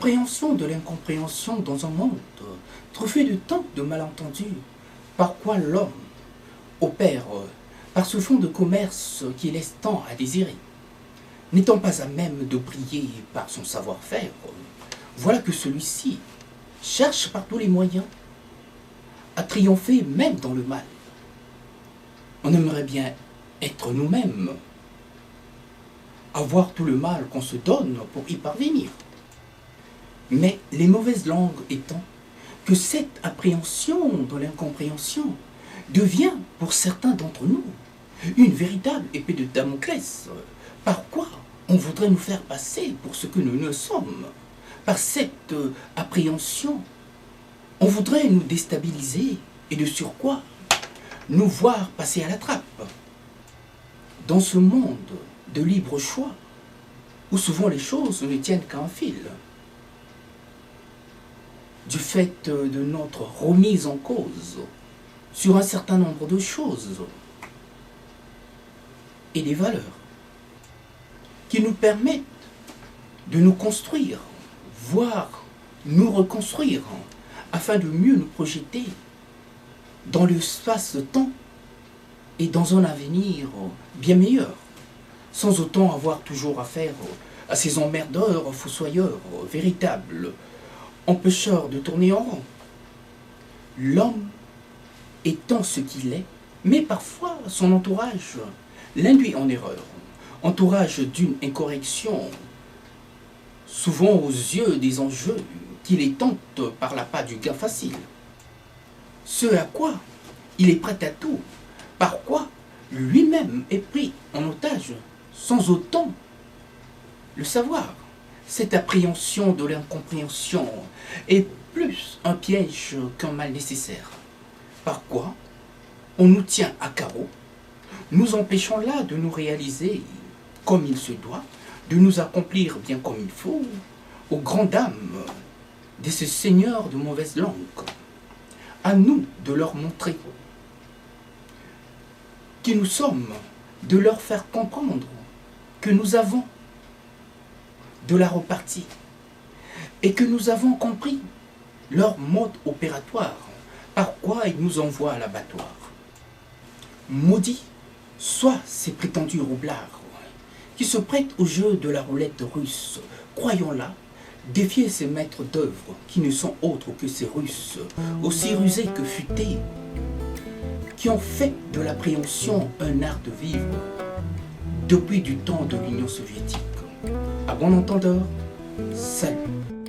L'appréhension de l'incompréhension dans un monde truffé de tant de malentendus, par quoi l'homme opère par ce fonds de commerce qui laisse tant à désirer. N'étant pas à même de briller par son savoir-faire, voilà que celui-ci cherche par tous les moyens à triompher même dans le mal. On aimerait bien être nous-mêmes, avoir tout le mal qu'on se donne pour y parvenir. Mais les mauvaises langues étant que cette appréhension de l'incompréhension devient pour certains d'entre nous une véritable épée de Damoclès, par quoi on voudrait nous faire passer pour ce que nous ne sommes. Par cette appréhension, on voudrait nous déstabiliser et de surcroît nous voir passer à la trappe. Dans ce monde de libre choix, où souvent les choses ne tiennent qu'à un fil, du fait de notre remise en cause sur un certain nombre de choses et des valeurs qui nous permettent de nous construire, voire nous reconstruire, afin de mieux nous projeter dans l'espace-temps et dans un avenir bien meilleur, sans autant avoir toujours affaire à ces emmerdeurs, fossoyeurs, véritables empêcheurs de tourner en rond. L'homme étant ce qu'il est, mais parfois son entourage l'induit en erreur, entourage d'une incorrection, souvent aux yeux des enjeux qui les tentent par l'appât du gain facile. Ce à quoi il est prêt à tout, par quoi lui-même est pris en otage, sans autant le savoir. Cette appréhension de l'incompréhension est plus un piège qu'un mal nécessaire. Par quoi on nous tient à carreau, nous empêchons là de nous réaliser comme il se doit, de nous accomplir bien comme il faut, aux grandes dames de ces seigneurs de mauvaise langue. À nous de leur montrer qui nous sommes, de leur faire comprendre que nous avons de la repartie et que nous avons compris leur mode opératoire, par quoi ils nous envoient à l'abattoir. Maudits soient ces prétendus roublards qui se prêtent au jeu de la roulette russe, croyons-là, défier ces maîtres d'œuvre qui ne sont autres que ces Russes, aussi rusés que futés, qui ont fait de l'appréhension un art de vivre depuis du temps de l'Union soviétique. À bon entendeur, salut.